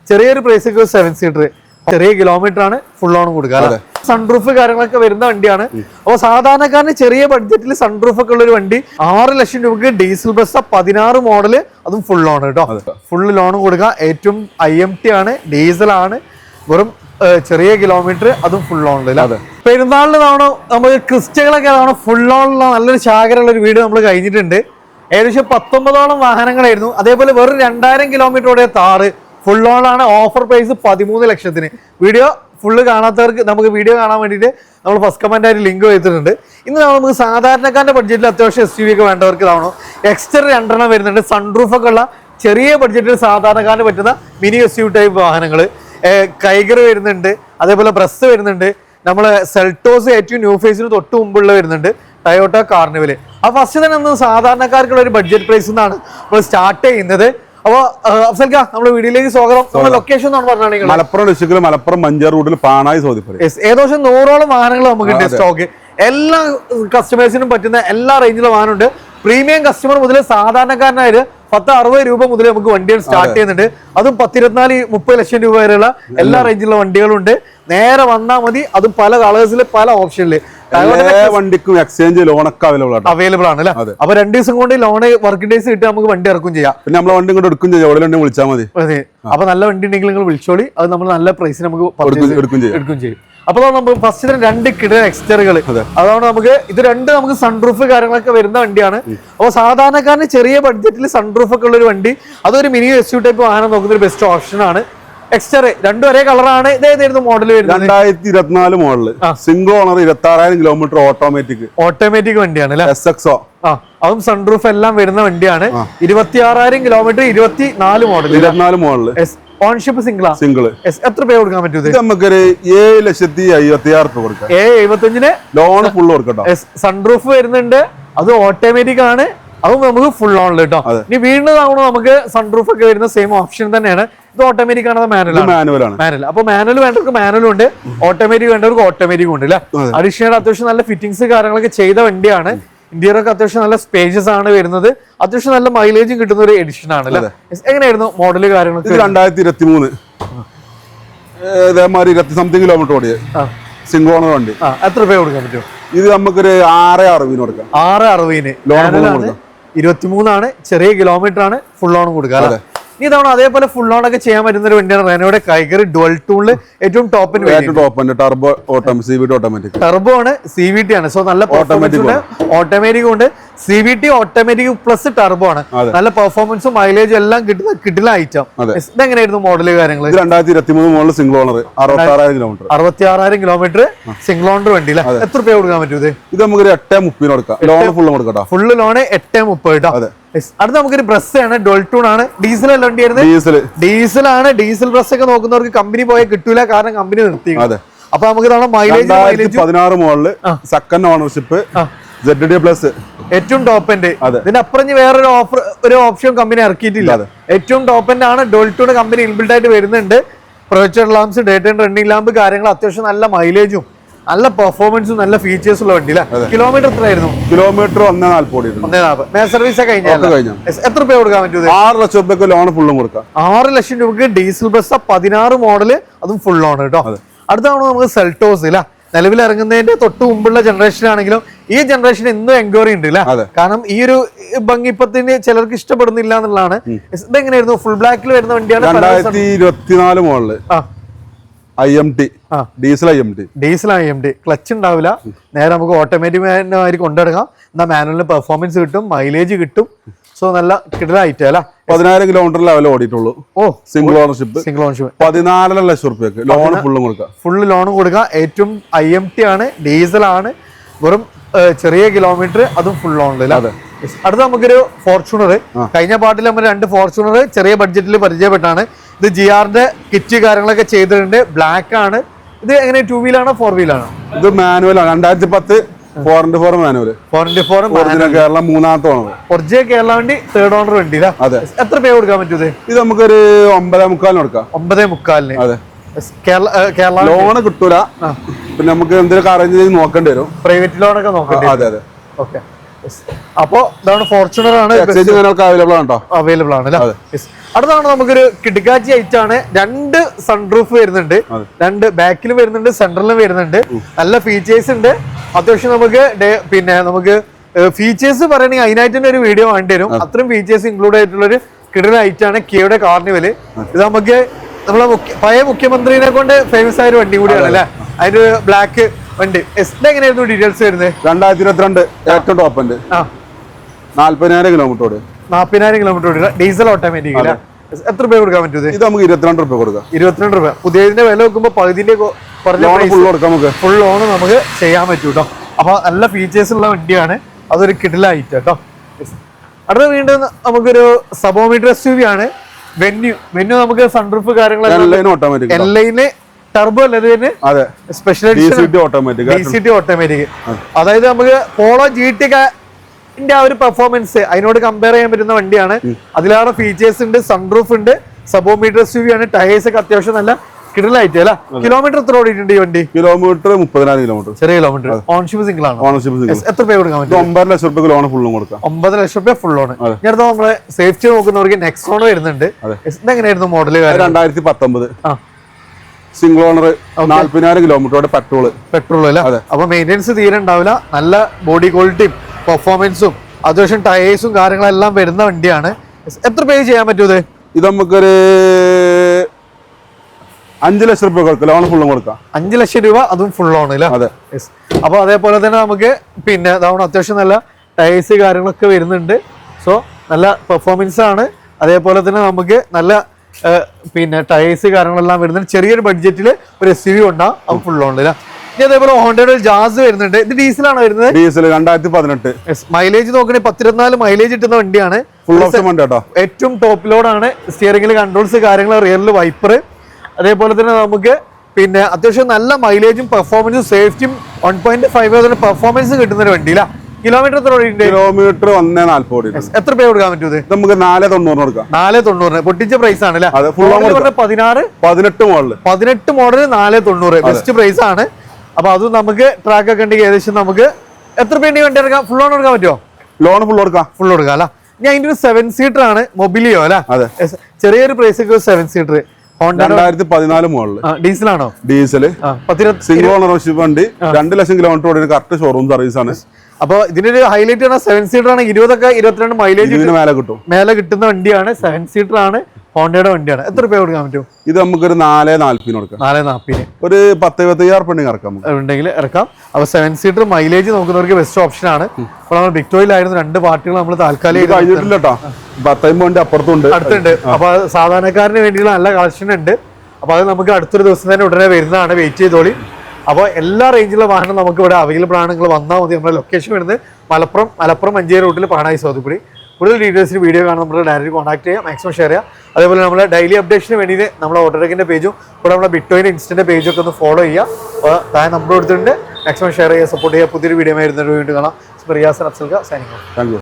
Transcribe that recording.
ചെറിയൊരു price 7 seater, ചെറിയ kilometre ആണ്, ഫുൾ ഓൺ കൊടുക്കുക. സൺറൂഫ് കാര്യങ്ങളൊക്കെ വരുന്ന വണ്ടിയാണ്. അപ്പോൾ സാധാരണക്കാരന് ചെറിയ ബഡ്ജറ്റിൽ സൺറൂഫ് ഒക്കെ ഉള്ള ഒരു വണ്ടി 6 ലക്ഷം രൂപയ്ക്ക് ഡീസൽ ബസ് 16 മോഡല്, അതും ഫുൾ ഓൺ കേട്ടോ. ഫുൾ ലോൺ കൊടുക്കുക. ഏറ്റവും IMT ആണ്, ഡീസൽ ആണ്, വെറും ചെറിയ കിലോമീറ്റർ, അതും ഫുൾ ഓണില്ല. പെരുന്നാളിന് തവണ നമുക്ക് ക്രിസ്റ്റകളൊക്കെ തവണ ഫുൾ ഓണിലുള്ള നല്ലൊരു ശാഖരമുള്ള ഒരു വീട് നമ്മൾ കഴിഞ്ഞിട്ടുണ്ട്. ഏകദേശം 19ഓളം വാഹനങ്ങളായിരുന്നു. അതേപോലെ വെറും 2000 കിലോമീറ്ററോടെ താറ് ഫുൾ ഓൺ ആണ്. ഓഫർ പ്രൈസ് 13 ലക്ഷത്തിന്. വീഡിയോ ഫുള്ള് കാണാത്തവർക്ക് നമുക്ക് വീഡിയോ കാണാൻ വേണ്ടിയിട്ട് നമ്മൾ ഫസ്റ്റ് കമന്റ് ആയിട്ട് ലിങ്ക് ചെയ്തിട്ടുണ്ട്. ഇന്ന് നമുക്ക് സാധാരണക്കാരന്റെ ബഡ്ജറ്റിൽ അത്യാവശ്യം SUV ഒക്കെ വേണ്ടവർക്ക് തവണ എക്സ്റ്റർ 2 വരുന്നുണ്ട്. സൺറൂഫ് ഒക്കെ ഉള്ള ചെറിയ ബഡ്ജറ്റിൽ സാധാരണക്കാരന് പറ്റുന്ന മിനി SUV ടൈപ്പ് വാഹനങ്ങൾ. കൈഗർ വരുന്നുണ്ട്, അതേപോലെ ബ്രസ് വരുന്നുണ്ട്, നമ്മളെ സെൽട്ടോസ് ഏറ്റവും ന്യൂ ഫേസിന് തൊട്ട് മുമ്പുള്ള വരുന്നുണ്ട്, ടയോട്ട കാർണിവല്. ആ ഫസ്റ്റ് തന്നെ ഒന്ന് സാധാരണക്കാർക്കുള്ള ഒരു ബഡ്ജറ്റ് പ്രൈസ് എന്നാണ് നമ്മൾ സ്റ്റാർട്ട് ചെയ്യുന്നത്. അപ്പൊ അഫ്സൽക്ക, നമ്മുടെ വീഡിയോയിലേക്ക് സ്വാഗതം. നമ്മുടെ ലൊക്കേഷൻ എന്നാണ് പറഞ്ഞാൽ മലപ്പുറം ഡിസ്ട്രിക്റ്റിൽ മലപ്പുറം മഞ്ചേർ റൂട്ടിൽ പാണായി സോദിപ്പുരം. ഏകദേശം 100ഓളം വാഹനങ്ങൾ നമുക്കുണ്ട് സ്റ്റോക്ക്. എല്ലാ കസ്റ്റമേഴ്സിനും പറ്റുന്ന എല്ലാ റേഞ്ചിലുള്ള വാഹനമുണ്ട്. പ്രീമിയം കസ്റ്റമർ മുതൽ സാധാരണക്കാരനായിട്ട് 10-60 രൂപ മുതൽ നമുക്ക് വണ്ടികൾ സ്റ്റാർട്ട് ചെയ്യുന്നുണ്ട്. അതും 10-24-30 ലക്ഷം രൂപ വരെയുള്ള എല്ലാ റേഞ്ചിലുള്ള വണ്ടികളുണ്ട്. നേരെ വന്നാൽ മതി. അതും പല കളേഴ്സിൽ, പല ഓപ്ഷനില് വണ്ടിക്കും എക്സ്ചേഞ്ച് ലോണൊക്കെ അവൈലബിൾ ആണ് അല്ലേ? അപ്പൊ 2 ദിവസം കൊണ്ട് ലോണ് വർക്കിംഗ് ഡേയ്സ് കിട്ടി നമുക്ക് വണ്ടി ഇറക്കും ചെയ്യാം. പിന്നെ നമ്മളെ വണ്ടി കൊണ്ട് എടുക്കും ചെയ്യാം. എവിടെ വിളിച്ചാൽ മതി. അതെ. അപ്പൊ നല്ല വണ്ടി ഉണ്ടെങ്കിൽ നിങ്ങൾ വിളിച്ചോളി. അത് നമ്മൾ നല്ല പ്രൈസിന് നമുക്ക് എടുക്കും ചെയ്യും. അപ്പൊ നമുക്ക് ഫസ്റ്റ് 2 കിട എക്സ്റ്ററുകൾ. അതാണ് നമുക്ക് ഇത് 2 നമുക്ക് സൺറൂഫ് കാര്യങ്ങളൊക്കെ വരുന്ന വണ്ടിയാണ്. അപ്പൊ സാധാരണക്കാരന് ചെറിയ ബഡ്ജറ്റിൽ സൺറൂഫ് ഒക്കെ ഉള്ള ഒരു വണ്ടി, അതൊരു മിനി SUV ടൈപ്പ് വാഹനം നോക്കുന്ന ഒരു ബെസ്റ്റ് ഓപ്ഷൻ ആണ്. എക്സ്റ്റർ 2 ഒരേ കളറാണ്. ഇതേതായിരുന്നു മോഡൽ വരുന്നത്? 2024 model, single owner, 26,000 kilometre, automatic വണ്ടിയാണ് അല്ലെ? SXO. അതും സൺറൂഫ് എല്ലാം വരുന്ന വണ്ടിയാണ്. 26,000 കിലോമീറ്റർ, 24 മോഡൽ. ഓൺഷിപ്പ് സിംഗിൾ. എത്ര രൂപ കൊടുക്കാൻ പറ്റും? നമുക്കൊരു 7,56,000 രൂപ കൊടുക്കാം. 75 ലോൺ ഫുൾ കൊടുക്കട്ടോ. സൺറൂഫ് വരുന്നുണ്ട്, അത് ഓട്ടോമാറ്റിക് ആണ്, അതും നമുക്ക് ഫുൾ ഓണിൽ കേട്ടോ. ഇനി വീണ്ടും തവണ നമുക്ക് സൺറൂഫ് ഒക്കെ വരുന്ന സെയിം ഓപ്ഷൻ തന്നെയാണ്. ഇത് ഓട്ടോമാറ്റിക് ആണ്, മാനുവൽ. അപ്പൊ മാനുവൽ വേണ്ടവർക്ക് മാനുവലും ഉണ്ട്, ഓട്ടോമാറ്റിക് വേണ്ടവർക്ക് ഓട്ടോമാറ്റിക് ഉണ്ട് അല്ലെ? അഡീഷണൽ അത്യാവശ്യം നല്ല ഫിറ്റിംഗ്സ് കാര്യങ്ങളൊക്കെ ചെയ്ത വണ്ടിയാണ്. ഇന്റീരിയർ ഒക്കെ അത്യാവശ്യം നല്ല സ്പേഷ്യസ് ആണ് വരുന്നത്. അത്യാവശ്യം നല്ല മൈലേജും കിട്ടുന്ന ഒരു എഡിഷൻ ആണ് അല്ലെ? എങ്ങനെയായിരുന്നു മോഡല് കാര്യങ്ങളൊക്കെ? 2023 ഇതേമാതിരി 20 കിലോമീറ്റർ ഓടിയത് സിംഗിൾ ഓണർ വണ്ടി. എത്ര രൂപ കൊടുക്കാൻ പറ്റും? ഇത് നമുക്കൊരു 6,60 കൊടുക്കാം. 6,60 ലോൺ. 23 ആണ്, ചെറിയ കിലോമീറ്റർ ആണ്, ഫുൾ ഓൺ കൊടുക്കാം. ഈ തവണ അതേപോലെ ഫുൾ ഓൺ ഒക്കെ ചെയ്യാൻ പറ്റുന്ന ഒരു വണ്ടിയാണ് റെനോയുടെ കൈഗർ ഡുവൽ ടൂണില് ഏറ്റവും ടോപ്പ് ടർബോ ഓട്ടോമാറ്റിക്. ടർബോ ആണ്, CVT ആണ്. സോ നല്ല ഓട്ടോമാറ്റിക് ഉണ്ട്. CVT ഓട്ടോമാറ്റിക് പ്ലസ് ടർബോ ആണ്. നല്ല പെർഫോമൻസും മൈലേജും എല്ലാം കിട്ടുന്ന ഐറ്റം. ഇതെങ്ങനെയായിരുന്നു മോഡല് കാര്യങ്ങൾ? 2023 model single owner, 66,000 kilometre single owner വണ്ടി അല്ലേ? എത്ര രൂപ കൊടുക്കാൻ പറ്റും? ഇത് നമുക്ക് 8,30 കൊടുക്കാം. ലോൺ ഫുൾ കൊടുക്കാം. ഫുൾ ലോണ് 8,30 കേട്ടോ. അടുത്ത നമുക്കൊരു ബ്രസ് ആണ്, ഡുവൽ ടൂൺ ആണ്. ഡീസൽ അല്ല വണ്ടിയായിരുന്നു? ഡീസൽ ആണ്. ഡീസൽ ബ്രസ് ഒക്കെ നോക്കുന്നവർക്ക് കമ്പനി പോയാൽ കിട്ടൂല, കാരണം കമ്പനി നിർത്തി. അപ്പൊ നമുക്ക് mileage 16 model, second ownership, ZD plus, ഏറ്റവും ടോപ്പ് എൻഡ്. ഇതിനപ്പുറം വേറൊരു ഒരു ഓപ്ഷൻ കമ്പനി ഇറക്കിയിട്ടില്ല. ഏറ്റവും ടോപ്പ് എൻഡ് ആണ്. ഡുവൽ ടൂൺ കമ്പനി ഇൻബിൽഡ് ആയിട്ട് വരുന്നുണ്ട്. Projector lamps, day time running lamp കാര്യങ്ങൾ, അത്യാവശ്യം നല്ല മൈലേജും നല്ല പെർഫോമൻസും നല്ല ഫീച്ചേഴ്സ് ഉള്ള വണ്ടി. കിലോമീറ്റർ എത്രയായിരുന്നു? കിലോമീറ്റർ 140. സർവീസ് ഒക്കെ കഴിഞ്ഞു. എത്ര രൂപ കൊടുക്കാൻ പറ്റും? 6 ലക്ഷം രൂപയ്ക്ക് ലോൺ ഫുള്ളും കൊടുക്കാം. 6 ലക്ഷം രൂപയ്ക്ക് ഡീസൽ ബസ് 16 മോഡല്, അതും ഫുൾ ഓൺ കേട്ടോ. അടുത്താണ് നമുക്ക് സെൽട്ടോസ് ഇല്ല. നിലവിൽ ഇറങ്ങുന്നതിന്റെ തൊട്ട് മുമ്പുള്ള ജനറേഷൻ ആണെങ്കിലും ഈ ജനറേഷൻ ഇന്നും എൻക്വയറി ഉണ്ട് അല്ലെ? കാരണം ഈ ഒരു ഭംഗിപ്പത്തിന് ചിലർക്ക് ഇഷ്ടപ്പെടുന്നില്ല എന്നുള്ളതാണ്. ഇതെങ്ങനെയായിരുന്നു? ഫുൾ ബ്ലാക്കിൽ വരുന്ന വണ്ടിയാണ്. 2024 model, IMT, diesel IMT. Clutch ഉണ്ടാവില്ല. നേരെ നമുക്ക് ഓട്ടോമാറ്റിക് കൊണ്ടെടുക്കാം. എന്നാ മാനുവലിന് പെർഫോമൻസ് കിട്ടും, മൈലേജ് കിട്ടും. സോ നല്ല കിട്ടുന്ന ഐറ്റം അല്ല. 10,000 കിലോമീറ്റർ ലെവൽ ഓടിയിട്ടുള്ളൂ. Single ownership. 14 ലക്ഷം രൂപയ്ക്ക് ലോൺ ഫുള്ളും കൊടുക്കാം. ഫുള്ള് ലോൺ കൊടുക്കാം. ഏറ്റവും IMT ആണ്, ഡീസൽ ആണ്, വെറും ചെറിയ കിലോമീറ്റർ, അതും ഫുൾ ഓണില്ല. അടുത്ത നമുക്കൊരു ഫോർച്യൂണർ. കഴിഞ്ഞ പാട്ടിൽ നമ്മൾ 2 ഫോർച്യൂണർ ചെറിയ ബഡ്ജറ്റിൽ പരിചയപ്പെട്ടാണ്. ഇത് GR-ന്റെ കിറ്റ് കാര്യങ്ങളൊക്കെ ചെയ്തിട്ടുണ്ട്. ബ്ലാക്ക് ആണ്. ഇത് എങ്ങനെ 2 വീലാണോ 4 വീലാണോ? ഇത് മാനുവൽ ആണ്. 2010 4x4 മാനുവൽ. 4x4 കേരള 3ാമത്തെ ഓണർ. ഒറിജിനൽ കേരള വണ്ടി, 3rd ഓണർ വണ്ടി. അതെ. എത്ര രൂപ കൊടുക്കാൻ പറ്റും? ഇത് നമുക്കൊരു 9.25 കൊടുക്കാം. 9.25. അതെ. കേരള ലോണ് കിട്ടൂല. പിന്നെ നമുക്ക് എന്തെങ്കിലും അറേഞ്ച് ചെയ്ത് നോക്കേണ്ടി വരും. പ്രൈവറ്റ് ലോണൊക്കെ നോക്കേണ്ടി. അതെ. ഓക്കെ. അപ്പോ ഇതാണ് ഫോർച്യൂണർ ആണ് എക്സ്ചേഞ്ച് അവൈലബിൾ ആണോ? അവൈലബിൾ ആണ് അല്ലേ? അടുത്താണ് നമുക്കൊരു കിടക്കാച്ചി ഐറ്റം ആണ്. 2 സൺറൂഫ് വരുന്നുണ്ട്, 2 ബാക്കിലും വരുന്നുണ്ട്, സെൻട്രലിലും വരുന്നുണ്ട്. നല്ല ഫീച്ചേഴ്സ് ഉണ്ട്. അത്യാവശ്യം നമുക്ക് പിന്നെ നമുക്ക് ഫീച്ചേഴ്സ് പറയണെങ്കിൽ അതിനായിട്ട് തന്നെ ഒരു വീഡിയോ വേണ്ടി വരും. അത്രയും ഫീച്ചേഴ്സ് ഇൻക്ലൂഡ് ആയിട്ടുള്ള ഒരു കിടന്ന ഐറ്റം ആണ് കിയയുടെ കാർണിവൽ. ഇത് നമുക്ക് നമ്മളെ പഴയ മുഖ്യമന്ത്രിനെ കൊണ്ട് ഫേമസ് ആയ ഒരു വണ്ടി കൂടിയാണ് അല്ലെ? അതിന്റെ ബ്ലാക്ക് വണ്ടി. എസ്റ്റിന്റെ എങ്ങനെയായിരുന്നു ഡീറ്റെയിൽസ് വരുന്നത്? 2022 ഏറ്റവും ടോപ്പ് ഉണ്ട്. 40,000 കിലോമീറ്റർ 40,000 കിലോമീറ്റർ ഡീസൽ ഓട്ടോമാറ്റിക് അല്ലേ? എത്ര രൂപ കൊടുക്കാൻ പറ്റും? ഇത് നമുക്ക് 22 രൂപ കൊടുക്കാം. 22 രൂപ. പുതിയതിന്റെ വില നോക്കുമ്പോൾ പകുതിന്റെ ഫുൾ ലോൺ നമുക്ക് ചെയ്യാൻ പറ്റും കേട്ടോ. അപ്പൊ നല്ല ഫീച്ചേഴ്സ് ഉള്ള വണ്ടിയാണ്. അതൊരു കിടിലായിട്ട് കേട്ടോ. അടുത്ത വീണ്ടും നമുക്കൊരു സബോമീറ്റർ SUV ആണ്. വെന്യൂ നമുക്ക് സൺറൂഫ് കാര്യങ്ങളെല്ലാം ടർബോ അല്ലേ? Specialised automatic. അതായത് നമുക്ക് പോളോ GT ആ ഒരു പെർഫോമൻസ് അതിനോട് കമ്പയർ ചെയ്യാൻ പറ്റുന്ന വണ്ടിയാണ്. അതിലേറെ ഫീച്ചേഴ്സ് ഉണ്ട്, സൺറൂഫ് ഉണ്ട്, സബോമീറ്റർ SUV ആണ്. ടയേഴ്സ് ഒക്കെ അത്യാവശ്യം നല്ല കിടലായിട്ട് അല്ല. കിലോമീറ്റർ എത്ര ഓടിയിട്ടുണ്ട് ഈ വണ്ടി? Kilometre 30,000 kilometre. ചെറിയ കിലോമീറ്റർ. ഓൺഷിപ്പ് സിംഗിൾ ആണ്. എത്ര രൂപ കൊടുക്കാൻ പറ്റും? 9 ലക്ഷം രൂപ ലോൺ ഫുള്ളും കൊടുക്കാം. 9 ലക്ഷം രൂപ ഫുൾ ലോൺ. ഞാൻ നമ്മളെ സേഫ്റ്റി നോക്കുന്നവർക്ക് നെക്സോൺ വരുന്നുണ്ട്. ഇതെങ്ങനെയായിരുന്നു model? 2019 single owner, 40,000 kilometre petrol അല്ലേ? അപ്പൊ മെയിൻ്റെനൻസ് തീരെ ഉണ്ടാവില്ല. നല്ല ബോഡി ക്വാളിറ്റിയും പെർഫോമൻസും അത്യാവശ്യം ടയേഴ്സും കാര്യങ്ങളെല്ലാം വരുന്ന വണ്ടിയാണ്. എത്ര പേ ചെയ്യാൻ പറ്റൂത്? ഇത് നമുക്കൊരു 5 ലക്ഷം രൂപ കൊടുക്കാം. ലോൺ ഫുള്ളും കൊടുക്കാം. 5 ലക്ഷം രൂപ, അതും ഫുൾ ലോൺ അല്ലേ? അതെ. അപ്പൊ അതേപോലെ തന്നെ നമുക്ക് പിന്നെ അത്യാവശ്യം നല്ല ടയേഴ്സ് കാര്യങ്ങളൊക്കെ വരുന്നുണ്ട്. സോ നല്ല പെർഫോമൻസ് ആണ്. അതേപോലെ തന്നെ നമുക്ക് നല്ല പിന്നെ ടയേഴ്സ് കാര്യങ്ങളെല്ലാം വരുന്നുണ്ട്. ചെറിയൊരു ബഡ്ജറ്റിൽ ഒരു SUV ഉണ്ടാവും. അത് ഫുൾ ലോൺ അല്ലേ? ഇനി അതേപോലെ ഹോണ്ടയുടെ ജാസ് വരുന്നുണ്ട്. ഇത് ഡീസലാണ് വരുന്നത്. ഡീസൽ 2018. മൈലേജ് നോക്കണേ 14 മൈലേജ് കിട്ടുന്ന വണ്ടിയാണ്. ഫുൾ ഓപ്ഷൻ വണ്ടി കേട്ടോ. ഏറ്റവും ടോപ്പ് ലോഡാണ്. സ്റ്റിയറിംഗിൽ കൺട്രോൾസ് കാര്യങ്ങൾ, റിയറിൽ വൈപ്പർ. അതേപോലെ തന്നെ നമുക്ക് പിന്നെ അത്യാവശ്യം നല്ല മൈലേജും പെർഫോമൻസും സേഫ്റ്റിയും 1.5 പെർഫോമൻസ് കിട്ടുന്ന ഒരു വണ്ടിയില്ല. കിലോമീറ്റർ എത്ര ഓടിയുണ്ട്? കിലോമീറ്റർ 140. എത്ര രൂപ കൊടുക്കാൻ പറ്റും? നമുക്ക് 490 കൊടുക്കാം. 490 പൊട്ടിച്ച പ്രൈസ് ആണ് അല്ലേ? 18 മോഡൽ 490 ബെസ്റ്റ് പ്രൈസ് ആണ്. അപ്പൊ അത് നമുക്ക് ട്രാക്ക് ഒക്കെ ഉണ്ടെങ്കിൽ ഏകദേശം നമുക്ക് എത്ര രൂപ വണ്ടി ഇറക്കാം? ഫുൾ ലോൺ കൊടുക്കാൻ പറ്റുമോ? ലോൺ ഫുൾ കൊടുക്കാം. അല്ല, ഞാൻ അതിന്റെ ഒരു 7 സീറ്റർ ആണ്. മൊബിലിയോ അല്ലെ? ചെറിയൊരു പ്രൈസ് 7 സീറ്റർ. 2014 മോഡൽ. ഡീസലാണോ? ഡീസൽ സിംഗിൾ ഓണർഷിപ്പ് വണ്ടി. 2 ലക്ഷം കിലോമീറ്റർ ഓടിയ കറക്റ്റ് ഷോറൂം സർവീസ് ആണ്. അപ്പൊ ഇതിന്റെ ഒരു ഹൈലൈറ്റ് ആണ് 7 സീറ്റർ ആണ്. 22 മൈലേജ് മേലെ കിട്ടുന്ന വണ്ടിയാണ്. 7 സീറ്റർ ആണ്. ഹോണ്ടയുടെ വണ്ടിയാണ്. എത്ര രൂപ കൊടുക്കാൻ പറ്റും? ഇത് നമുക്കൊരു 440 കൊടുക്കാം. 440 ഒരു 10-15,000 ഇറക്കാം ഉണ്ടെങ്കിൽ ഇറക്കാം. അപ്പൊ 7 സീറ്റർ മൈലേജ് നോക്കുന്നവർക്ക് ബെസ്റ്റ് ഓപ്ഷൻ ആണ്. അപ്പോൾ നമ്മൾ വിക്ടോറിയയിലായിരുന്നു 2 പാർട്ടികൾ നമ്മൾ താൽക്കാലിക കഴിഞ്ഞിട്ടില്ല കേട്ടോ. 10 വണ്ടി അപ്പുറത്തുണ്ട്, അടുത്തുണ്ട്. അപ്പൊ സാധാരണക്കാരന് വേണ്ടിയുള്ള നല്ല കളക്ഷൻ ഉണ്ട്. അപ്പൊ അത് നമുക്ക് അടുത്തൊരു ദിവസം തന്നെ ഉടനെ വരുന്നതാണ്. വെയിറ്റ് ചെയ്തോളി. അപ്പോൾ എല്ലാ റേഞ്ചിലുള്ള വാഹനം നമുക്ക് ഇവിടെ അവൈലബിൾ ആണ്. നിങ്ങൾ വന്നാൽ മതി. നമ്മുടെ ലൊക്കേഷൻ വരുന്നത് മലപ്പുറം മഞ്ചേരി റൂട്ടിൽ പാണായി സൗദിപ്പുടി. കൂടുതൽ ഡീറ്റെയിൽസിന് വീഡിയോ കാണാൻ നമ്മൾ ഡയറക്റ്റ് കോൺടാക്ട് ചെയ്യാം. മാക്സിമം ഷെയർ ചെയ്യാം. അതേപോലെ നമ്മുടെ ഡെയിലി അപ്ഡേഷന് വേണ്ടിയിട്ട് നമ്മുടെ ഓട്ടോടെക്കിൻ്റെ പേജും കൂടെ നമ്മുടെ ബിറ്റ്കോയിൻ ഇൻസ്റ്റൻ്റെ പേജൊക്കെ ഒന്ന് ഫോളോ ചെയ്യുക. അപ്പോൾ താഴെ നമ്പർ കൊടുത്തിട്ടുണ്ട്. മാക്സിമം ഷെയർ ചെയ്യുക, സപ്പോർട്ട് ചെയ്യുക. പുതിയൊരു വീഡിയോ വരുന്ന വീണ്ടും കാണാം. റിയാസ് അഫ്സൽക സൈനിങ് ഓഫ്. Thank U.